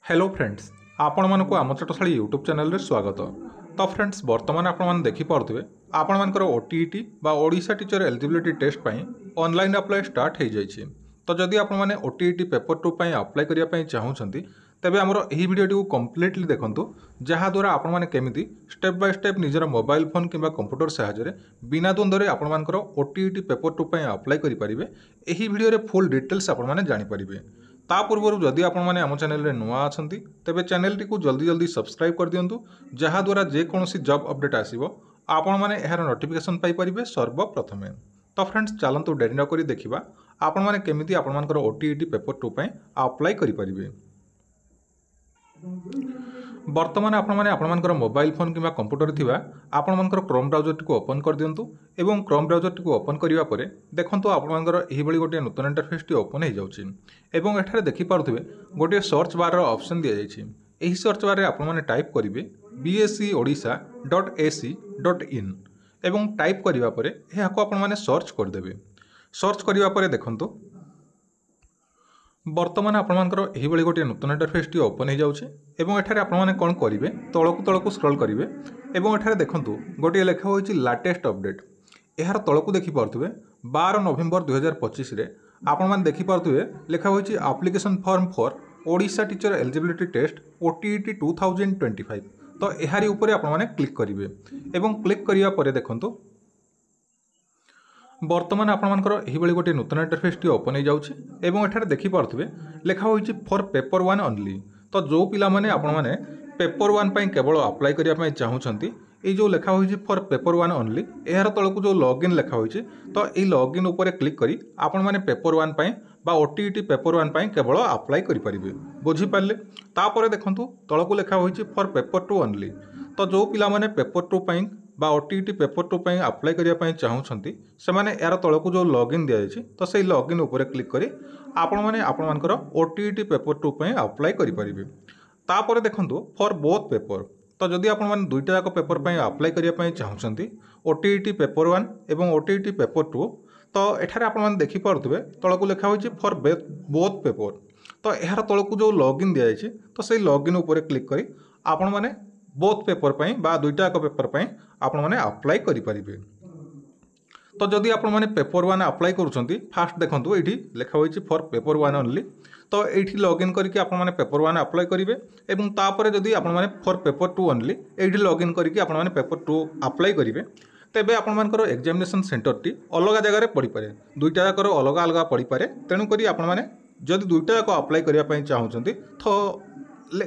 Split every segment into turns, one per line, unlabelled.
Hello friends आपण मानक आम चटशाली यूट्यूब चैनल रे स्वागत। तो फ्रेंड्स बर्तमान आपण मैंने देखिपे आपण मानकर ओटीईटी बा ओडिशा टीचर एलिजिबिलिटी टेस्ट पाई ऑनलाइन अप्लाई स्टार्ट हो जाइए। तो जदि आपण मैंने ओटीईटी पेपर 2 पाई अप्लाई करने चाहूँगी तेबे आमर यही वीडियोटी को कंप्लीटली देखंतु जहाँद्वारा आपण मैंने केमिति स्टेप बाय स्टेप निजर मोबाइल फोन किंबा कंप्यूटर साहाय्य बिना द्वंद्व आपण मानकर ओटीईटी पेपर 2 पाई अप्लाई करेंगे। यही वीडियो फुल डिटेल्स आपण मैंने जानीपारे। ता पूर्व जदि आपण मैंने आम चैनल रे नुआ अछंती तेबे चैनल टी को जल्दी जल्दी सब्सक्राइब कर दियंतु जहाँद्वारा जेकोसी जॉब अपडेट आसीबो आपण मैंने यार नोटिफिकेशन पाई परिबे सर्वप्रथमे। तो फ्रेंड्स चलंतु डेरी न करी देखिबा आपण मैंने केमिति आपण मानकर ओटीईटी पेपर 2 पाई अप्लाई करि परिबे। बर्तमान आपण मानकर मोबाइल फोन किंबा कंप्यूटर थिबा आपण मानकर क्रोम ब्राउजर टी को ओपन कर दियंतु एवं क्रोम ब्राउजर टी को ओपन करिवा परे देखंतु आपण मानकर एही बळी गोटे नूतन इंटरफेस टी ओपन हो जाउछि एवं एठारे देखि पारुथिबे गोटे सर्च बार रो ऑप्शन दिया जाइछि। एही सर्च बार रे आपण माने टाइप करिवे bscodisha.ac.in एवं टाइप करिवा परे एहाको आपण माने सर्च कर देबे। सर्च करिवा परे देखंतु बर्तमान आपंकर यही गोटे नूतन इंटरफेस टी ओपन हो जाउछे एवं एठारे आपण माने कोन करिवे तळकु स्क्रॉल करिवे एवं एठारे देखंतु गोटे लेखा होइछि लेटेस्ट अपडेट। एहार तळकु देखि पारथुबे 12 नवेम्बर 2025 रे आपण माने देखि पारथुबे लेखा होइछि application form for Odisha teacher eligibility test OTET 2025। तो एहारी ऊपर आपण माने क्लिक करिवे एवं क्लिक करिया परे देखंतु बर्तमान आपंकर यही गोटे नूतन इंटरफेस टी ओपन हो जाउछे एवं एठारे देखि पारथुबे लेखा होइछि फॉर पेपर 1 ओनली। तो जो पिला माने आपण माने पेपर 1 पई केवल अप्लाई करिया पई चाहूछंती ए जो लेखा होइछि फॉर पेपर 1 ओनली एहार तळकु जो लॉगिन लेखा होइछि तो ए लॉगिन ऊपर क्लिक करी आपण माने पेपर 1 पई बा ओटीईटी पेपर 1 पई केवल अप्लाई करि परिबे। बुझी पाले तापरे देखंतु तळकु लेखा होइछि फॉर पेपर 2 ओनली। तो जो पिला माने पेपर 2 पई बा ओटीईटी पेपर 2 पई अप्लाई करिया पई चाहूछंती से माने यार तळकु जो लॉगिन दिया जाइछि तो सेही लॉगिन ऊपर क्लिक करी आपण माने आपण मानकर ओटीईटी पेपर 2 पई अप्लाई करि परिबे। तापरे देखंतु फॉर बोथ पेपर तो जदि आपण माने दुईटा जाक पेपर पई अप्लाई करिया पई चाहूछंती ओटीईटी पेपर 1 एवं ओटीईटी पेपर 2 तो एठारे आपण माने देखि पारथुबे तळकु लेखा होइछि फॉर बोथ पेपर। तो एहार तळकु जो लॉगिन दिया जाइछि तो सेही लॉगिन ऊपर क्लिक करी आपण माने बोथ पेपर पई बा दुईटा जाक पेपर पई आपण माने अप्लाई करि परिबे। तो जदि आपण माने पेपर 1 अप्लाई करूछंती फास्ट देखंतु एठी लेखा होइछि फॉर पेपर 1 ओनली। तो एठी लॉगिन करके आपण माने पेपर 1 अप्लाई करिवे एवं तापरे जदि आपण माने फॉर पेपर 2 ओनली एठी लॉगिन करके आपण माने पेपर 2 अप्लाई करिवे तेबे आपण मानकर एग्जामिनेशन सेंटर टी अलग जगह पड़ी पारे दुईटा जाकर अलग अलग पड़ी पारे। तेणु करी आपण माने जदि दुईटा जाक अप्लाई करिया पई चाहूछंती तो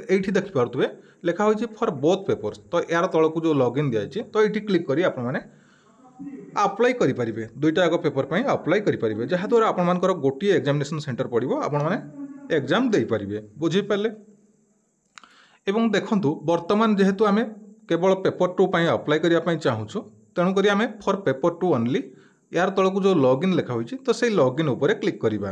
एठी देखि पारथुबे लेखा होइछि फॉर बोथ पेपर्स। तो यार तळकु जो लॉगिन दिया जाइछि तो एठी क्लिक करी आपण माने अप्लाई करि परिबे दुईटा जाक पेपर पई अप्लाई करि परिबे जहा द्वारा आपण मानकर गोटी एग्जामिनेशन सेंटर पड़िबो आपण माने एग्जाम देई परिबे। बुझी पाले एवं देखंतु वर्तमान जेहेतु आमे केवल पेपर 2 पई अप्लाई करिया पई चाहूछु तेणु करी आमे फॉर पेपर 2 ओनली यार तळकु जो लॉगिन लेखा होइछि तो सेही लॉगिन ऊपर क्लिक करिबा।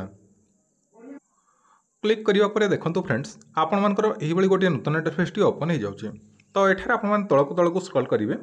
क्लिक करिया परे देखंतु फ्रेंड्स आपण मानकर एही बळी गोटे नूतन इंटरफेस टी ओपन हो जाउछि। तो एठारे आपण मान तळकु स्क्रॉल करिवे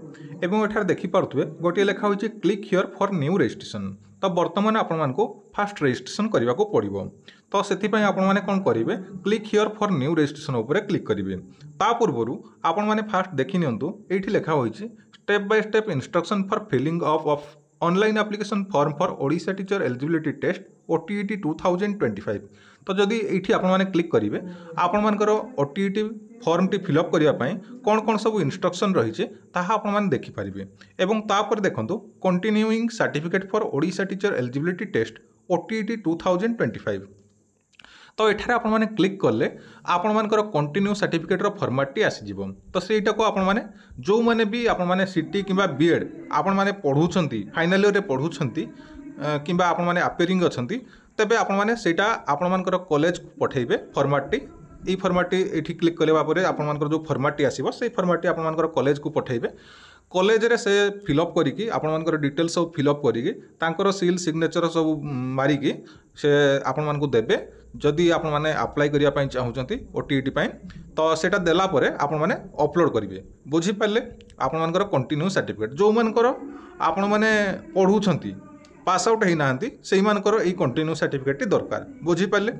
एवं एठारे देखि पारुथुबे गोटे लेखा होइछि click here for new registration. तो वर्तमान आपण मानको फास्ट रजिस्ट्रेशन करबा को पड़िबो। तो सेथि पई आपण माने कोन करिवे click here for new registration ऊपर क्लिक करिवे। ता पूर्वरु आपण माने फास्ट देखि नियंतु एठी लेखा होइछि step by step instruction for filling of online application form for Odisha teacher eligibility test OTET 2025। तो जदि एठी आपण माने क्लिक करिवे आपण मानकर ओटीईटी फॉर्म टी फिलअप करिया पई कोन कोन सब इंस्ट्रक्शन रहिছে ताहा आपण माने देखि परिबे एवं तापर देखंतु continuing certificate for Odisha teacher eligibility test OTET 2025। तो एठारे आपण माने क्लिक करले आपण मानकर कंटिन्यू सर्टिफिकेट रो फॉर्मेट टी आसी जिवो। तो सेटा को आपण माने जो माने भी आपण माने सीटी किबा बीएड आपण माने पढुछंती फाइनल ईयर रे पढुछंती किबा आपण माने अपेयरिंग अछंती तेबे आपण माने सेटा आपण मानकर कॉलेज को पठेइबे फॉर्मेट टी ई फॉर्मेट टी एठी क्लिक करले परे आपण मानकर जो फॉर्मेट टी आसीबो सेही फॉर्मेट टी आपण मानकर कॉलेज को पठेइबे। कॉलेज रे से फिलअप करिकी आपण मानकर डिटेल्स सब फिलअप करिकी तांकर सील सिग्नेचर सब मारिकी से आपण मानकु देबे। जदि आपण माने अप्लाई करिया पई चाहूचंती ओटीईटी पई तो सेटा देला परे आपण माने अपलोड करिवे। बुझी पाले आपण मानकर कंटिन्यू सर्टिफिकेट जो मानकर आपण माने पढुछंती पास आउट हेई नांती सेही मानकर एई कंटिन्यू सर्टिफिकेट टी दरकार। बुझी पाले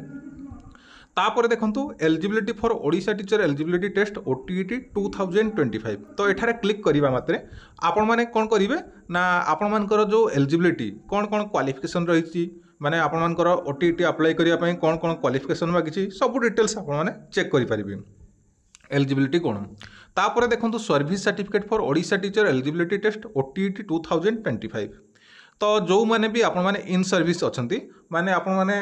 तापर देखंतु eligibility for Odisha teacher eligibility test OTET 2025 तो एठारे क्लिक करिबा मात्रे आपण माने कोन करिवे ना आपण मानकर जो एलिजिबिलिटी कोन कोन क्वालिफिकेशन रहिछि माने आपण मानकर ओटीईटी अप्लाई करिया पई कोन कोन क्वालिफिकेशन मागिछि सब डिटेल्स आपण माने चेक करि परिबे एलिजिबिलिटी कोन तापर देखंतु service certificate for Odisha teacher eligibility test OTET 2025 तो जो माने भी आपण माने इन सर्विस अछंती माने आपण माने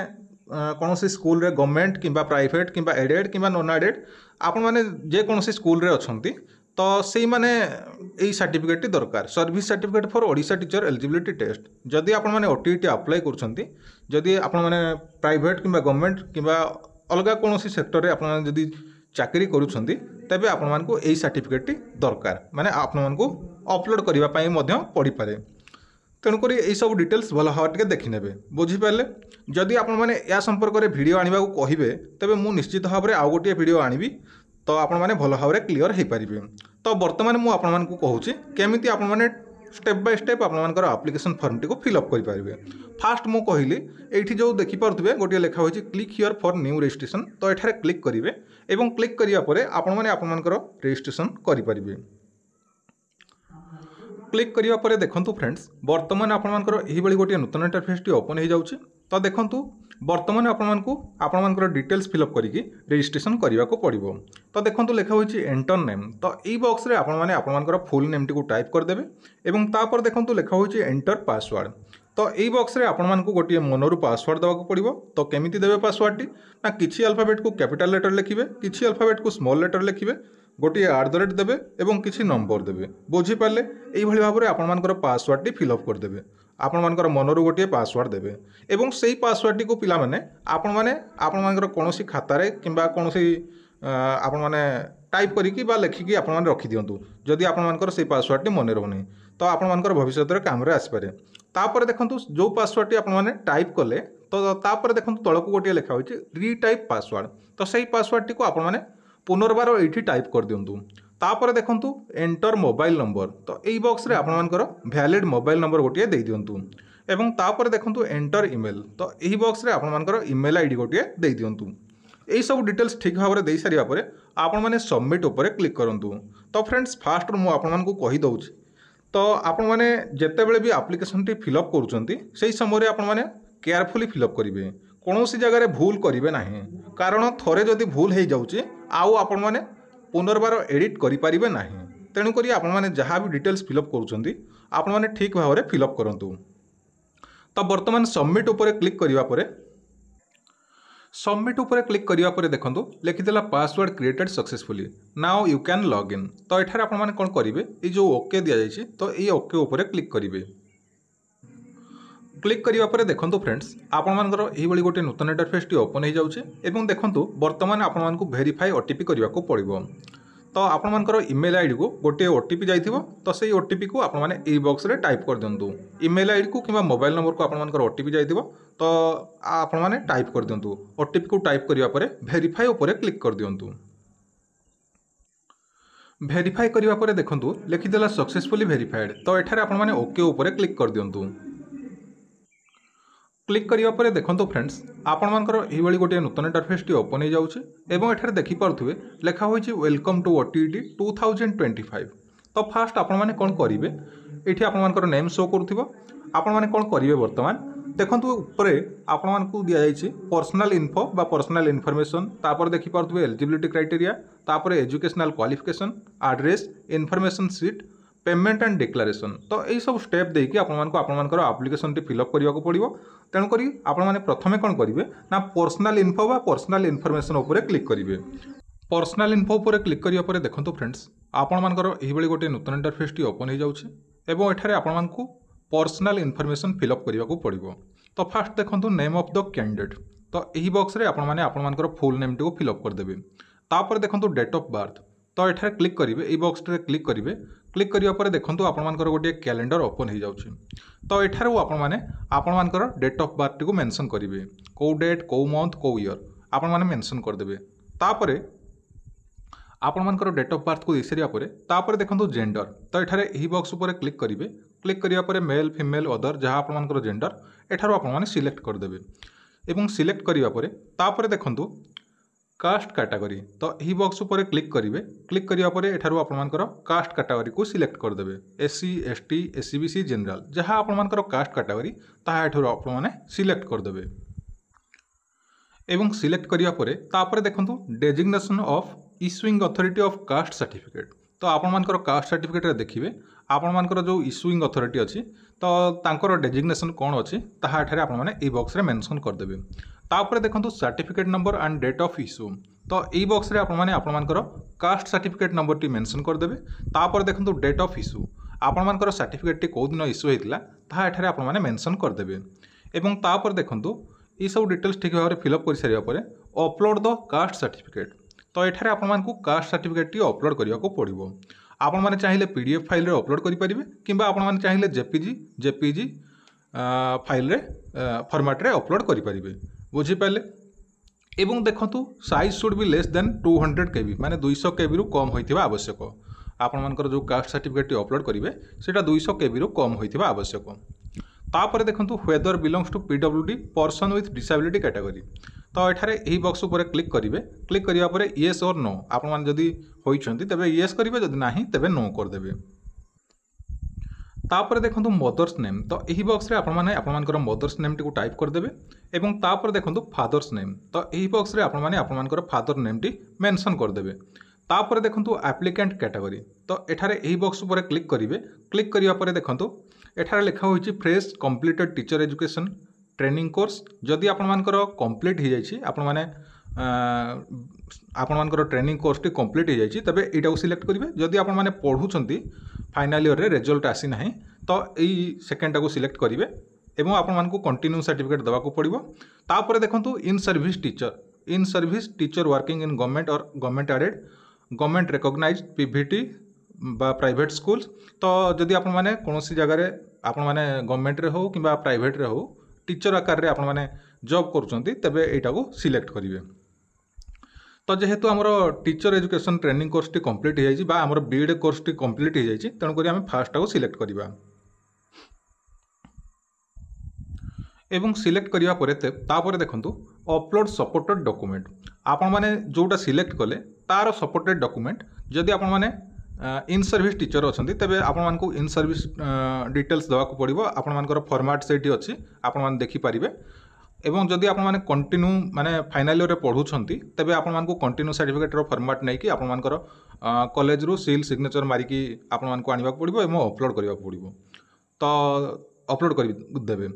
कौन सी स्कूल रे गवर्नमेंट किंबा प्राइवेट किंबा एडेड किंबा नॉन एडेड आपण माने जे कौन सी स्कूल रे अछंती तो सेई माने एई सर्टिफिकेट दरकार service certificate for Odisha teacher eligibility test जदि आपण माने ओटीईटी अप्लाई करछंती जदि आपण माने प्राइवेट किंबा गवर्नमेंट किंबा अलगा कौन सी सेक्टर रे आपण माने जदि चाकरी करूछंती तबे आपण मानकू एई सर्टिफिकेट दरकार माने आपण मानकू अपलोड करिवा पई मध्य पड़ी पारे तेणुक यही सब डिटेल्स भल भाव टे देखने बुझीपारे जदि आपण मैंने या संपर्क में भिड आने को कहे तेज मुझे निश्चित भाव में आउ गोटे भिड आनी तो आपण मैंने भल भाव में क्लीयर हो पारे तो बर्तमान मुझे कहूँ केमी आपण मैंने स्टेप बाय स्टेप आपर आप्लिकेसन फर्म टी फिलअप करेंगे फास्ट मुझे कहली ये जो देखिपे गोटे लिखा हो click here for new registration तो ये क्लिक करेंगे और क्लिक करापर आपण मैंने रजिस्ट्रेशन करेंगे क्लिक करिया परे देखंतु फ्रेंड्स वर्तमान आपनकर एही बळी गोटे नूतन इंटरफेस टी ओपन हो जाउची तो देखंतु वर्तमान आपनकर डिटेल्स फिलअप करिकी रजिस्ट्रेशन करने को पड़ो तो देखंतु लिखा होची एंटर नेम तो ई बॉक्स रे आपनकर फुल नेम टी को टाइप कर देबे एवं तापर देखंतु लिखा होची एंटर पासवर्ड तो ई बॉक्स रे आपनमानकु गोटे मनरु पासवर्ड देवा को पड़ो तो केमिति देबे पासवर्ड टी ना किछि अल्फाबेट को कैपिटल लेटर लिखिबे किछि अल्फाबेट को स्मॉल लेटर लिखिबे गोटे @ देवे और किसी नंबर देवे बुझीपारे यही भाव में आपर पासवर्ड टी फिलअप करदे आपण मानकर मनरु गोटे पासवर्ड देवे एवं से पासवर्ड टी को पिला माने आपण मानकर कौन खातार कि कौन आपण माने टाइप करिकी बा लेखिकी आपण माने रखी दियंतु जदि आपण मानकर से पासवर्ड टी मन रहनी तो आपण मानकर भविष्य में काम रे आसपारे तापर देखंतु जो पासवर्ड टी आपण माने टाइप कले तो तापर देखंतु तळको गोटे लिखा होची रीटाइप पासवर्ड तो सही पासवर्ड टी को आपण माने पुनर्बार ये टाइप कर दिंतु तापर देखंतु एंटर मोबाइल नंबर तो यही बॉक्स रे आपनकर वैलिड मोबाइल नंबर गोटे दे दिंतु एवं तापर देखंतु एंटर ईमेल तो यही बॉक्स रे आपनकर ईमेल आईडी गोटे दे दिंतु यही सब डिटेल्स ठीक भाव में दे सारिया परे आपण माने सबमिट ऊपर क्लिक करंतु तो फ्रेंड्स फास्ट मु आपण मानकु कहि दउछि तो आपण माने जेते बेले भी एप्लिकेशन टी फिलअप करूचंती सेही समय रे आपण माने केयरफुली फिलअप करिवे कौन सी जगह भूल करेंगे ना कारण थोड़े जदि भूल हो जाऊँगी आउ आपण मैंने पुनर्बार एडिट करें ना तेणुक आपण मैंने जहाँ भी डिटेल्स फिलअप करें ठीक भाव में फिलअप करूँ तो बर्तमान सबमिट उपर क्लिक करने सबमिट उपर क्लिक करने देखो लिखिदेला password created successfully now you can log in तो ये आपने कौन करेंगे ये जो ओके दि जाइए तो ये ओके उपर क्लिक करेंगे क्लिक करिया परे देखंतु फ्रेंड्स आपण मानकर एही बळी गोटे नूतन इंटरफेस टी ओपन हो जाउछे एवं देखंतु वर्तमान आपण मानकु वेरीफाई ओटीपी करबा को पड़िबो तो आपण मानकर ईमेल आईडी को गोटे ओटीपी जाइथिबो तो सेही ओटीपी को आपण माने ए बॉक्स रे टाइप कर दियंतु ईमेल आईडी को किबा मोबाइल नंबर को आपण मानकर ओटीपी जाइथिबो तो आपण माने टाइप कर दियंतु ओटीपी को टाइप करिया परे वेरीफाई ऊपर क्लिक कर दियंतु वेरीफाई करिया परे देखंतु लिखिदेला सक्सेसफुली वेरीफाइड तो एठारे आपण माने ओके ऊपर क्लिक कर दियंतु क्लिक करिया परे देखंतु फ्रेंड्स आपण मानकर एही बळी गोटे नूतन इंटरफेस टी ओपन हो जाउछे एवं एठारे देखि पारथुबे लेखा होइछि वेलकम टू ओटीईटी 2025 तो फास्ट आपण माने कोन करिवे एठी आपण मानकर नेम शो करथिबो आपण माने कोन करिवे वर्तमान देखंतु ऊपरे आपण मानकु दिया जाइछि पर्सनल इन्फो बा पर्सनल इन्फॉर्मेशन तापर देखि पारथुबे एलिजिबिलिटी क्राइटेरिया तापर educational qualification address information sheet payment and declaration तो यही सब स्टेप देकी आपनकर एप्लिकेशन टी फिलअप करने को पड़ो तेणुक आपण मैंने प्रथम कौन करेंगे ना पर्सनल इन्फो बा पर्सनल इन्फॉर्मेशन उपर क्लिक करेंगे पर्सनल इन्फो उपर क्लिक करिया परे देखंतु फ्रेंड्स आपण मानकर एही बळी गोटे नूतन इंटरफेस टी ओपन हो जाउछे एवं एठारे आपण मानकु पर्सनल इन्फॉर्मेशन फिलअप करने को पड़ो तो फास्ट देखंतु नेम ऑफ द कैंडिडेट तो यही बॉक्स रे आपण माने आपण मानकर फुल नेम टी को फिलअप कर देबे तापर देखंतु डेट ऑफ बर्थ तो एठारे क्लिक करेंगे ये बॉक्स रे क्लिक करेंगे क्लिक करिया परे देखंतु आपण मानकर गोटे कैलेंडर ओपन हो जाउछे तो एठारे आपण मानकर डेट ऑफ बर्थ को मेंशन करेंगे को डेट को मंथ को ईयर आपण माने मेंशन कर देबे तापरे आपण मानकर डेट ऑफ बर्थ को दे सारिया परे तापरे देखंतु जेंडर तो एठारे एही बॉक्स ऊपर क्लिक करेंगे क्लिक करिया परे मेल फीमेल अदर जहाँ आपण मानकर जेंडर एठारो आपण माने सिलेक्ट कर देबे एवं सिलेक्ट करिया परे तापरे देखंतु कास्ट कैटेगरी तो यही बॉक्स उपर क्लिक करेंगे। क्लिक करिया परे एठारु आपनकर कास्ट कैटेगरी को सिलेक्ट करदेवे। एससी एसटी एससीबीसी जनरल जहाँ आपनकर कास्ट कैटेगरी ताहा एठारु आपण माने सिलेक्ट करदेवे। एवं सिलेक्ट करिया परे तापरे देखंतु designation of issuing authority of caste certificate तो आपनकर कास्ट सर्टिफिकेट रे देखिबे आपनकर जो इश्यूइंग अथॉरिटी अछि तो तांकर डेजिग्नेशन कोन अछि ताहा एठारे आपण माने ए बॉक्स रे मेंशन करदेवे। तापरे देखंतु certificate number and date of issue तो ए बॉक्स रे आपण माने आपनकर कास्ट सर्टिफिकेट नंबर टी मेंशन करदेवे। तापर देखंतु डेट ऑफ इश्यू आपनकर सर्टिफिकेट टी को दिन इश्यू हेतिला ताहा एठारे आपण माने मेंशन करदेवे। एवं तापर देखंतु ये सब डिटेल्स ठीक भाव में फिलअप कर सारा पर अपलोड द कास्ट सर्टिफिकेट तो ये आपको कास्ट सर्टिफिकेट टी अपलोड करने को पड़ो। आपण मैंने चाहिए पीडीएफ फाइल रे अपलोड करेंगे कि आपण मैंने चाहिए जेपीजी फाइल रे फॉर्मेट रे अपलोड करेंगे बुझीपारे। एवं देखंतु size should be less than 200 KB माने 200 KB रु कम होइथिबा आवश्यक। आपण मानकर जो कास्ट सर्टिफिकेट टी अपलोड करेंगे सेटा 200 KB रु कम होइथिबा आवश्यक। तापर देखंतु whether belongs to PWD person with disability category तो एठारे यही बॉक्स उपर क्लिक करेंगे। क्लिक करिया परे येस और नो आपण माने जदी होइछंती तबे येस करिवे जदी नाही तबे नो कर देबे। तापर देखंतु मदर्स नेम तो यही बॉक्स रे आपण माने आपण मानकर मदर्स नेम टी को टाइप कर देबे। एवं तापर देखंतु फादर्स नेम तो यही बॉक्स रे आपण माने आपण मानकर फादर नेम टी मेंशन कर देबे। तापर देखंतु एप्लिकेंट कैटेगरी तो एठारे यही बॉक्स उपर क्लिक करेंगे। क्लिक करिया परे देखंतु एठारे लिखा होइछि fresh completed teacher education training course जदि आपण मानकर कंप्लीट हो जाइछि आपण माने आपण मानकर ट्रेनिंग कोर्स टी कंप्लीट हो जाइछि तबे एटा को सिलेक्ट करिवे। जदि आपण माने पढुछंती फाइनल ईयर रे रिजल्ट आसी नाही तो एई सेकेंड को सिलेक्ट करिवे एवं आपण मानकु कंटिन्यू सर्टिफिकेट दवा को पड़िबो। तापर देखंतु in service teacher working in government or government aided government recognised PVT बा प्राइवेट स्कूल तो जदि आपण माने कोनोसी जगह रे आपण माने गवर्नमेंट रे हो किबा प्राइवेट रे हो टीचर आकार रे आपण माने जॉब करूछंती तबे एटा को सिलेक्ट करिवे। तो जेहेतु हमर teacher education training course T complete हो जाइछि बा हमर बीएड कोर्स टी कंप्लीट हो जाइछि तेणु करी हम फास्ट को सिलेक्ट करिवा। एवं सिलेक्ट करिवा परे तापर देखंतु अपलोड सपोर्टेड डॉक्यूमेंट आपण माने जोटा सिलेक्ट कले तार सपोर्टेड डॉक्यूमेंट जदि आपण माने इन सर्विस टीचर अच्छा तेज आपण इन सर्विस डिटेल्स देवाक पड़ो आपण मानकर फॉर्मेट सेठी अच्छी आपण मैंने देखिपारे। एवं जदि आपण मैंने कंटिन्यू माने फाइनल ईयर पढ़ुंट तेज आपण मानक कंटिन्यू सर्टिफिकेट फॉर्मेट नहीं कि आपण मानकर कॉलेज रु सील सिग्नेचर मारिकी आपण मानक आनिबा पड़ो एवं अपलोड करबा पड़ो तो अपलोड कर देबे।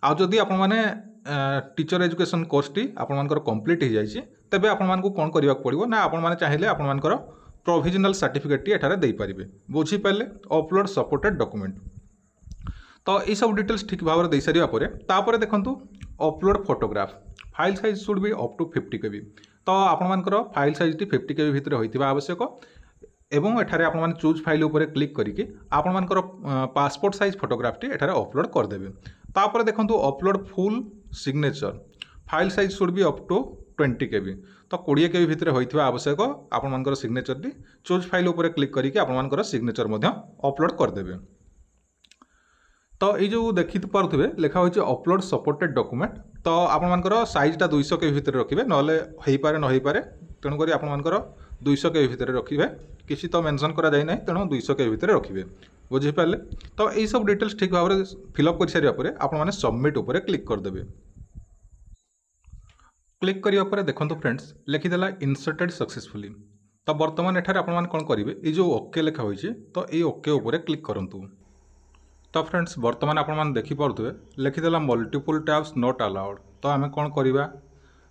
आ जदि आपण माने टीचर एजुकेशन कोर्स टी आपण मानकर कंप्लीट हो जाइछि तेबे आपण मानक कोन करबा पड़ो ना आपण माने चाहिए आपण मानकर प्रोविजनल सर्टिफिकेट टी एठारे दे पारिबे बुझीपारे। अपलोड सपोर्टेड डॉक्यूमेंट तो ये सब डिटेल्स ठीक भाव में दे सारा पर तापर देखंतु upload photograph file size should be up to 50 KB तो आपण मानकर फाइल साइज टी 50 KB भितर होइतिबा आवश्यक। एवं एठारे आपण माने चूज फाइल ऊपर क्लिक करिके आपण मानकर पासपोर्ट साइज फोटोग्राफ टी एठारे अपलोड कर देबे। तापर देखंतु upload full signature file size should be up to 20 KB तो 20 KB भितर होइतिबा आवश्यक। आपण मानकर सिग्नेचर टी चूज फाइल ऊपर क्लिक करिके आपण मानकर सिग्नेचर मध्य अपलोड कर देबे। तो ये जो देखि पारुथिबे लेखा होइछि अपलोड सपोर्टेड डॉक्यूमेंट तो आपण मानकर साइजटा 200 KB भितर रखिबे नले हेइ पारे न हेइ पारे तेणु करी आपण मानकर 200 KB भितर रखिबे किछि तो मेंशन करा जाय नै तेणु 200 KB भितर रखिबे बुझि पाले। तो ये सब डिटेल्स ठीक भाव में फिलअप कर सारिया परे आपण माने सबमिट ऊपर क्लिक कर देबे। क्लिक करिया परे देखंतु फ्रेंड्स लिखिदेला इंसर्टेड सक्सेसफुली तो वर्तमान एठारे आपण माने कोन करिवे ए जो ओके लेखा होइछि तो ए ओके ऊपर क्लिक करंतु। तो फ्रेंड्स वर्तमान आपण माने देखि पारुथबे लिखिदेला मल्टीपल टैब्स नॉट अलाउड तो आमे कोन करिवा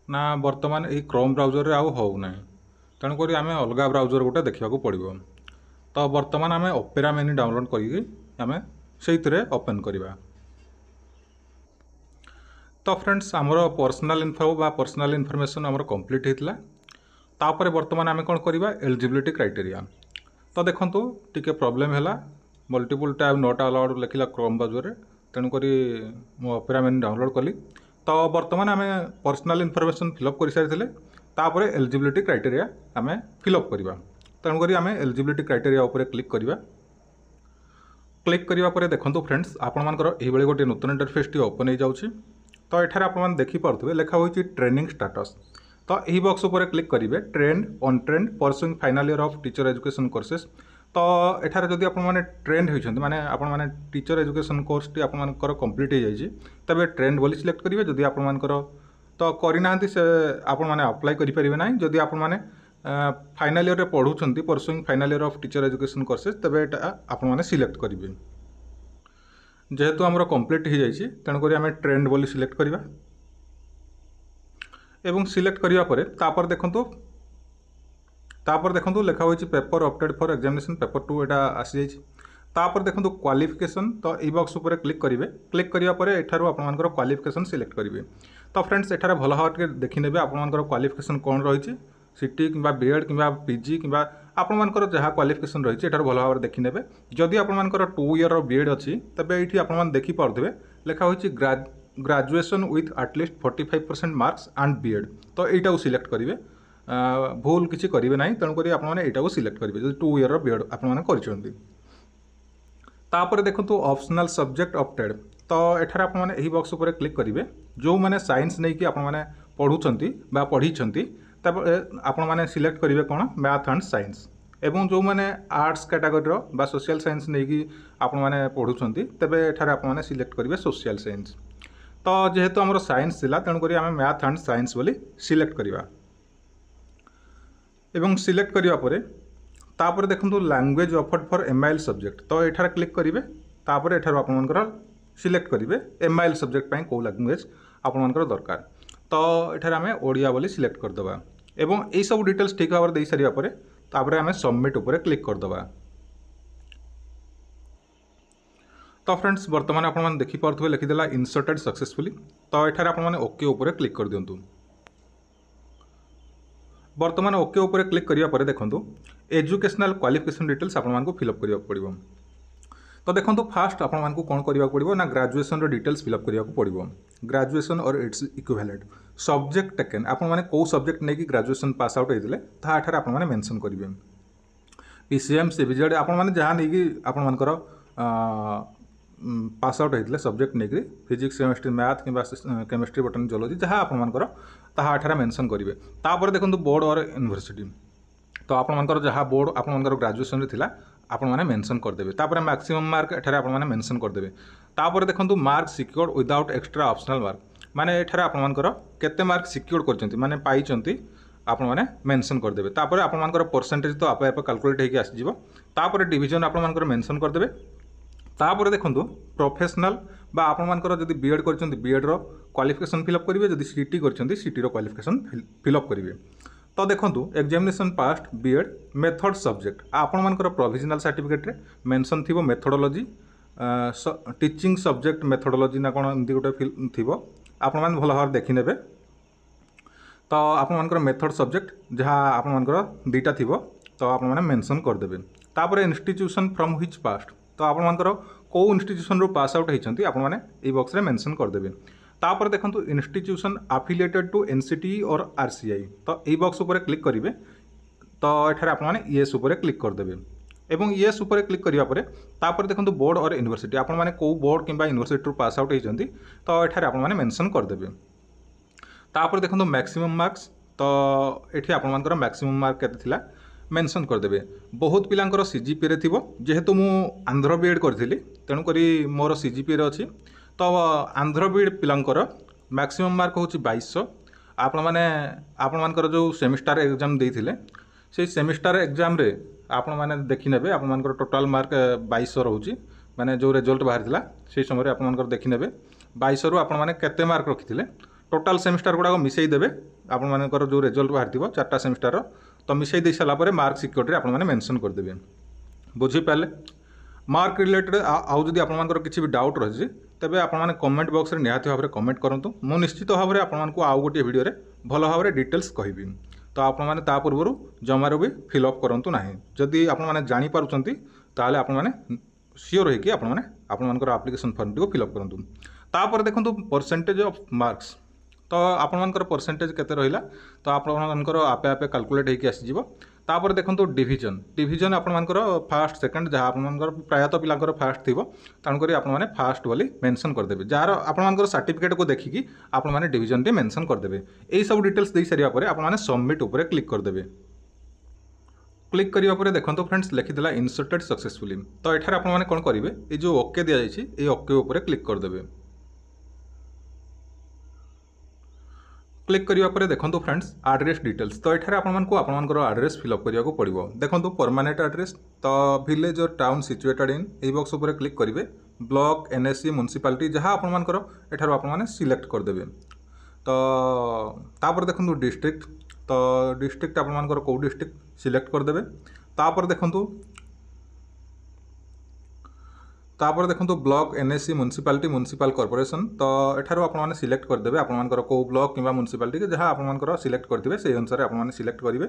ना वर्तमान ए क्रोम ब्राउजर रे आउ हो नै तेणु करी आमे अलगा ब्राउजर गोटे देखिबा को पड़िबो। तो वर्तमान आमे ओपेरा मिनी डाउनलोड करिके आमे सेइतरे ओपन करिवा। तो फ्रेंड्स आमर पर्सनल इन्फो बा पर्सनल इनफॉरमेशन आमर कंप्लीट होता तापर वर्तमान आमे कोन करिवा एलिजिबिलिटी क्राइटेरिया तो देखंतु टिके प्रॉब्लम हैला मल्टीपल टैब नॉट अलाउड लिखला क्रोम ब्राउजर तेणुक मु ओपेरा मिनी डाउनलोड कली। तो वर्तमान आमे पर्सनल इनफॉरमेशन फिलअप कर सारी तापर एलिजिबिलिटी क्राइटेरिया आमे फिलअप करवा तेणुक आमे एलिजिबिलिटी क्राइटेरिया ऊपर क्लिक करवा। क्लिक करिया परे देखंतु फ्रेंड्स आपण मानकर एही बेले गोटे नूतन इंटरफेस टी ओपन हो जाउछि। तो एठारे आपण मान देखि पारुथबे लेखा होइछि ट्रेनिंग स्टेटस तो यही बॉक्स उपर क्लिक करेंगे trained on trained pursuing final year of teacher education courses. तो एठार जदि आपने ट्रेंड होती माने आपने टीचर एजुकेशन कोर्स टी आपर कंप्लीट हो जाए तबे ट्रेंड बोली सिलेक्ट करेंगे। जदि आपर तो करना से आपण मैंने अप्लाई करेंगे ना। जदि आपने फाइनल ईयर पढ़ुंट pursuing final year of teacher education courses तबे आपने सिलेक्ट करेंगे। जेहेतु आमर कंप्लीट हो जाए तेणुक आम ट्रेंड बोली सिलेक्ट करवा एवं सिलेक्ट करिया परे तापर देखंतु लिखा होइछि paper update for examination paper 2 एटा आसी जाइछि। तापर देखंतु क्वालिफिकेशन तो ई बॉक्स ऊपर क्लिक करेंगे। क्लिक करिया परे एठारु आपनकर क्वालिफिकेशन सिलेक्ट करेंगे। तो फ्रेंड्स एठारे भल भाव देखि नेबे आपनकर क्वालिफिकेशन कोन रहिछि सीटी किंबा बीएड किंबा पीजी किंबा आपनकर जहाँ क्वालिफिकेशन रहिछि एठारे भल भाव देखि नेबे। जदि आपनकर 2 ईयर बीएड अछि तबे एठी आपन देखि पारथबे लिखा होइछि graduation with at least 45% marks and BEd. तो यहीटा सिलेक्ट करेंगे। भूल किसी करेंगे ना तेणुक आपको सिलेक्ट करेंगे जो 2 ईयर बीएड आपपर देखो ऑप्शनल सब्जेक्ट अपडेट। तो एठार आपने बॉक्स उपर क्लिक करेंगे जो मैंने साइंस नहीं कि आपने पढ़ुंट पढ़ी तब आपने सिलेक्ट करेंगे कौन मैथ एंड साइंस। एवं जो मैंने आर्ट्स कैटेगोरी बा सोशल साइंस नहीं कि आपने पढ़ुंट तेरे एठार आपने सिलेक्ट करेंगे सोशल साइंस। तो जेहेतु आमर साइंस थिला तेणुक आम मैथ एंड साइंस बोली सिलेक्ट करवा एवं सिलेक्ट करिया परे तापर देखंतु language offered for MIL subject. तो एठार क्लिक करेंगे तापर एठार आपनकर सिलेक्ट करेंगे एमआईएल सब्जेक्ट पाई को लैंग्वेज आपनकर दरकार। तो एठार आम ओडिया बोली सिलेक्ट करदबा एवं यही सब डिटेल्स ठीक भाव दे सारिया परे तापर आम सबमिट उपर क्लिक करदबा। तो फ्रेंड्स बर्तमान आपने देखिपे लिखिदेला इंसर्टेड सक्सेसफुली। तो एठार आपने ओके उपर क्लिक कर दिंतु। बर्तमान ओके उपर क्लिक करिया परे देखंतु एजुकेशनल क्वालिफिकेशन डिटेल्स आपको फिलअप करिया पड़िबो। तो देखंतु फास्ट आपको कौन करिया पड़िबो ना ग्रेजुएशन रो डिटेल्स फिलअप करिया पड़िबो। ग्रेजुएशन और इट्स इक्विवेलेंट सब्जेक्ट टेकन आपने कौ सब्जेक्ट नहीं कि ग्रेजुएशन पास आउट होइदिले ता एठार आपने मेंशन करिवे। पीसीएम सीबीजेड आपने जहाँ नहीं कि आपनकर पास आउट होते सब्जेक्ट नहीं फिजिक्स केमिस्ट्री मैथ कि केमिस्ट्री बॉटनी जियोलॉजी जहाँ आपनकर ताहा एठार मेंशन करेंगे। तापर देखो बोर्ड और यूनिवर्सिटी तो आपनकर जहाँ बोर्ड आपनकर ग्रेजुएशन थिला आपण मैंने मेंशन करदेवे। तापर मैक्सिमम मार्क एठार आपण मैंने मेंशन करदेवे। तापर देखो mark secured without extra optional mark माने एठार आपनकर केते मार्क सिक्योर्ड करचंती माने पाइचंती आपण मैंने मेंशन करदेवे। तापर आपनकर परसेंटेज तो आपे आपे कैलकुलेट होके आसीजिवो। तापर डिवीजन आपनकर मेंशन करदेवे। तापर देखो प्रोफेशनल बा आपनकर जदि बीएड करचंती बीएड रो क्वालिफिकेशन फिलअप करेंगे जदि सीटी करचंती सीटी रो क्वालिफिकेशन फिलअप करेंगे। तो देखो examination past BEd method subject आपनकर प्रोविजनल सर्टिफिकेट रे मेंशन थिबो मेथोडोलॉजी टीचिंग सब्जेक्ट मेथोडोलॉजी ना कोन एमती गोटे थिबो आपण मान भल भाव देखि नेबे। तो आपनकर मेथड सब्जेक्ट जहाँ आपनकर दुईटा थिबो तो आपण माने मेंशन करदेबे। तापर इंस्टीट्यूशन फ्रॉम व्हिच पास्ट तो आपनकर को इंस्टीट्यूशन रो पास आउट होइचंती आपण माने ए बॉक्स रे मेंशन करदेबे। तापर देखंतु इंस्टीट्यूशन एफिलिएटेड टू एनसीटी और आरसीआई तो ए बॉक्स ऊपर क्लिक करेंगे। तो एठार आपण माने येस ऊपर क्लिक करदेबे एवं येस ऊपर क्लिक करिया परे तापर देखंतु बोर्ड और यूनिवर्सिटी आपण माने को बोर्ड किंबा यूनिवर्सिटी रो पास आउट होइचंती तो एठार आपण माने मेंशन करदेबे। तापर देखंतु मैक्सिमम मार्क्स तो एठी आपण मानकर मैक्सिमम मार्क केते थिला मेंशन करदेबे। बहुत पिलांकर सीजीपी रे थिबो जेहेतु मु आंध्र बीएड करथिली तेणु करी मोर सीजीपी रे अछि। तो आंध्र बीएड पिलांकर मैक्सिमम मार्क होछि 2200। आपण मानकर जो सेमिस्टर एग्जाम देइथिले से सेमिस्टर एग्जाम रे आपण माने देखि नेबे आपण मानकर टोटल मार्क 2200 रहउछि माने जो रिजल्ट बाहर थिला से समय रे आपण मानकर देखि नेबे 2200 रु आपण माने केते मार्क रखिथिले टोटाल सेमिस्टर गुड़ाक मिसई देवे आपण मानकर जो रिजल्ट बाहर थी 4टा सेमिस्टर तो मिसई दे सारापर मार्क सिक्योरिटी आप मेंशन करदेवे। बुझीपारे मार्क रिलेटेड आउ जदि आपंकर किसी भी डाउट रही तेज आप कमेंट बॉक्स में निहाती भाव में कमेंट करूँ मु निश्चित भाव में आपको आउ गोटे वीडियो भल भाव में डिटेल्स कहि तो आपने पूर्व जमार भी फिलअप करूँ ना जदि आपने जानीपार्टी ताल आपने सियोर होकर आपंकर आप्लिकेसन फर्म टी फिलअप करूँ। तापर देखो परसेंटेज ऑफ मार्क्स तो आपंकर परसेंटेज केते रहिला तो आपंकर आपे आपे कैलकुलेट होकर आसीजिवो। तापर देखो डिविजन डिविजन आपर फास्ट सेकंड जहाँ आपर प्रायतः पिलांकर फास्ट थी तेणुक आपने फास्ट बोली मेंशन करदेवे जार आपर सर्टिफिकेट को देखिकी आपने डिविजन टी मेंशन करदेवे यही सब डिटेल्स दे सारा पर आपने सबमिट उपर क्लिक करदेवे क्लिक करिया परे देखो फ्रेंड्स लिखिदेला इंसर्टेड सक्सेसफुली तो एठार आपने कौन करेंगे ये जो ओके दि जाइए ये ओके उपर क्लिक करदेवे क्लिक करिया परे देखो फ्रेंड्स एड्रेस डिटेल्स तो एठार आपंकर एड्रेस फिलअप करिया को पड़ो देखो परमानेंट एड्रेस तो विलेज और टाउन सिचुएटेड इन यही बॉक्स उपर क्लिक करेंगे ब्लॉक एनएससी म्युनिसिपालिटी जहाँ आपर एठार आपने सिलेक्ट करदेवे तो तापर देखो डिस्ट्रिक्ट तो डिस्ट्रिक्ट आपर कौ डिस्ट्रिक्ट सिलेक्ट करदेवे तापर देखो block NSC municipality municipal corporation तो एठार आपने सिलेक्ट करदेवे आपर कौ ब्लॉक कि म्युनिसिपालिटी जहाँ आपर सिलेक्ट करते से अनुसार आपने सिलेक्ट करेंगे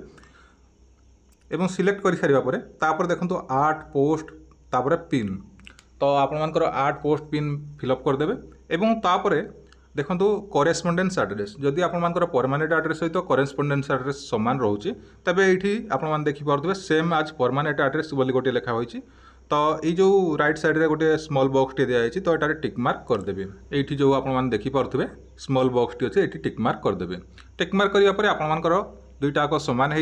एवं सिलेक्ट कर सारा पर तापर देखो आर्ट पोस्ट तापर पिन तो आपर आर्ट पोस्ट पिन फिलअप करदेवे एवं तापर देखो करेस्पंडेंस एड्रेस जदि आपर परमानेंट एड्रेस सहित करेस्पंडेंस एड्रेस सामान रोचे तेज ये आपने देखिपे सेम आज परमानेंट एड्रेस बोली गोटे लिखा होती तो ये राइट साइड रे गोटे स्मॉल बॉक्स टी दिखाई तो ये टिक मार्क करदेवे ये जो आपने देखिपे स्मॉल बॉक्स टी अच्छे ये टिक मार्क करदेवे टिक मार्क करापर आपर दुईटा सामान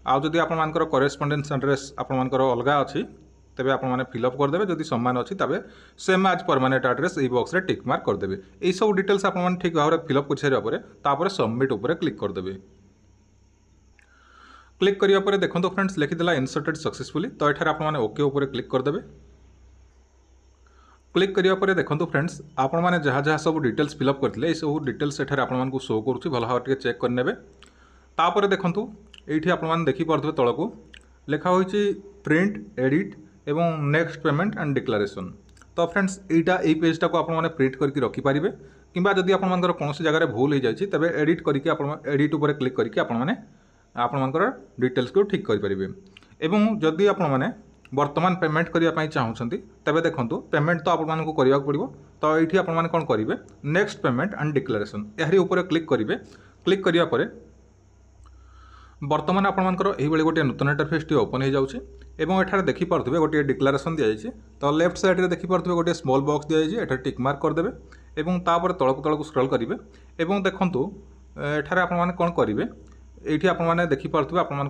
होदी आपर करेस्पंडेंस एड्रेस आपर अलग अच्छी तेज आपने फिलअप करदेवे जदि सामान अच्छी तबे सेम आज परमानेंट एड्रेस ये बॉक्स रे टिक मार्क करदेवे यही सब डिटेल्स आपने ठीक भाव में फिलअप कर सारा पर सबमिट उपर क्लिक करदेवे क्लिक करिया पर देखो फ्रेंड्स लिखिदेला इंसर्टेड सक्सेसफुली तो एठार आपने ओके उपर क्लिक करदेवे क्लिक करिया पर देखो फ्रेंड्स आपण मैंने जहाँ जहाँ सब डिटेल्स फिलअप करते सब डिटेल्स एठार आपको शो करुँच भल भाव चेक करने तापर देखो ये आपने देखिपे तलक लिखा होती प्रिंट एडिट एवं नेक्स्ट पेमेंट एंड डिक्लेरेशन तो फ्रेंड्स यही पेजटा को आपने प्रिंट करके रखिपारे कि जदि आपर कौन जगह भूल हो जाए तेज एडिट करके एडिट उपर क्लिक करके आपणकर डिटेल्स को ठीक करेंगे एवं जदि आपने वर्तमान पेमेंट करने चाहते तेज देखो पेमेंट तो आपको करने पड़ो तो ये आपने कौन करेंगे नेक्स्ट पेमेंट एंड डिक्लेरेशन यार ऊपर क्लिक करेंगे क्लिक करापर बर्तमान आपर ये गोटे नूतन इंटरफेस ओपन हो जाऊँगी एवं एठार देखिपे गोटे डिक्लेरेशन दी जाइए तो लेफ्ट साइड रे देखिपे गोटे स्मॉल बॉक्स दी जाइए एठार टिक मार्क करदेवे एवं तापर तलक तलक स्क्रॉल करेंगे एवं देखो एठार आपने कौन करेंगे ये आपने देखिपे आपर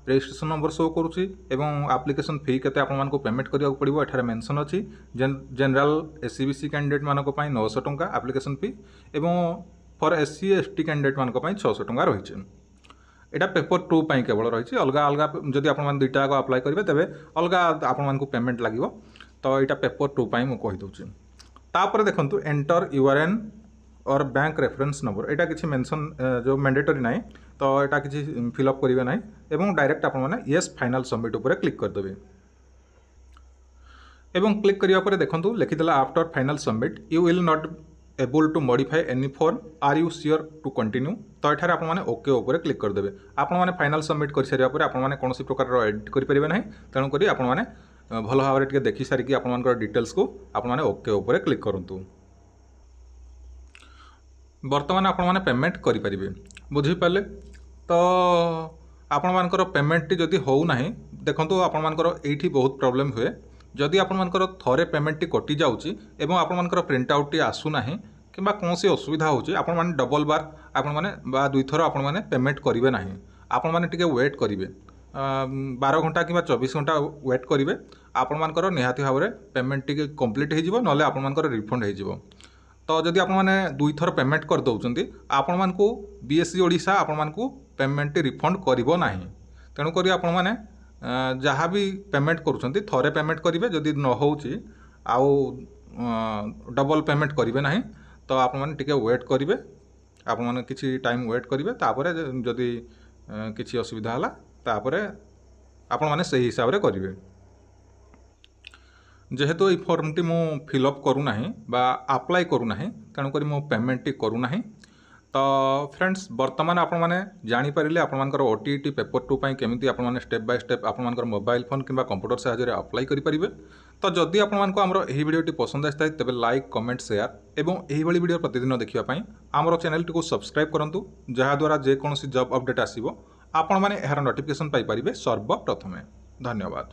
रजिस्ट्रेशन नंबर शो करुँची एवं एप्लिकेशन फी केते आपको पेमेंट करिया पड़ो एठार मेंशन अच्छी जनरल एससीबीसी कैंडिडेट मानक 900 टंका एप्लिकेशन फी एवं फॉर एससी एसटी कैंडिडेट मानक 600 टंका रही यहाँ पेपर 2 केवल रही अलग अलग जदि आप दुईटा अप्लाई करेंगे तेज अलग आपको पेमेंट लगे तो यहाँ पेपर 2 मुझे कहीदे तापर देखो एंटर यूआरएन और बैंक रेफरेंस नंबर यहाँ किसी मेंशन जो मैंडेटरी ना तो यहाँ किसी फिलअप करेंगे ना एवं डायरेक्ट आपने येस फाइनल सबमिट उपर क्लिक करदेवे एवं क्लिक करापर देखो लिखिदेला after final submit you will not able to modify any form are you sure to continue तो ये आपने ओके उपर क्लिक करदेवे आपने फाइनल सबमिट कर सारा आपने कौन प्रकार एडिट करेंगे ना तेणुक आपने भल भाव में देखी सारिकी आप डिटेल्स को आपने ओके उपर क्लिक करूँ बर्तमान आपने पेमेंट करेंगे बुझीपारे तो आपर पेमेंट जदि हो ना देखो आपर ये बहुत प्रोब्लेम हुए जदि आपर थरे पेमेंट कटि जाऊँगी एवं आपर प्रिंट आउट टी आसूना कि कौन सी असुविधा होची आपण डबल बार आपण दुई थर आपण पेमेंट करेंगे ना आपण टे वेट करेंगे 12 घंटा कि 24 घंटा वेट करेंगे आपण निहाती भाव में पेमेंट टी कंप्लीट हो ना आपण रिफंड हो तो जदि आपने दुई थर पेमेंट कर दौरान आपण को बीएसई ओडिशा आपण को पेमेंट रिफंड करिवो नाही तेणुक आपने जहाँ भी पेमेंट करुँच थरे पेमेंट करेंगे जदि न होची आउ डबल पेमेंट करेंगे ना तो आपने वेट करेंगे आपने किसी टाइम वेट करेंगे तापर जदि किसी असुविधा है तापर आपने से हिसाब से करेंगे जेहेतु ये फॉर्म टी मु फिलअप करूना बा अप्लाई करूना तेणुक मो पेमेंट टी करूना तो फ्रेंड्स बर्तमान आपने जानीपारे आपर ओटीटी पेपर 2 केमी आपने स्टेप बाय स्टेप आपर मोबाइल फोन कि कंप्यूटर साहाय्य अप्लाई करेंगे तो जदि आपको आमर यही वीडियोटी पसंद आए तेज लाइक कमेंट शेयर एवं यही वीडियो प्रतिदिन देखापी आमर चैनल टी को सब्सक्राइब करूँ जहाँद्वारा जेकोसी जॉब अपडेट आसो ଆପଣମାନେ ଏହାର ନୋଟିଫିକେସନ୍ ପାଇପାରିବେ ସର୍ବପ୍ରଥମେ। ଧନ୍ୟବାଦ।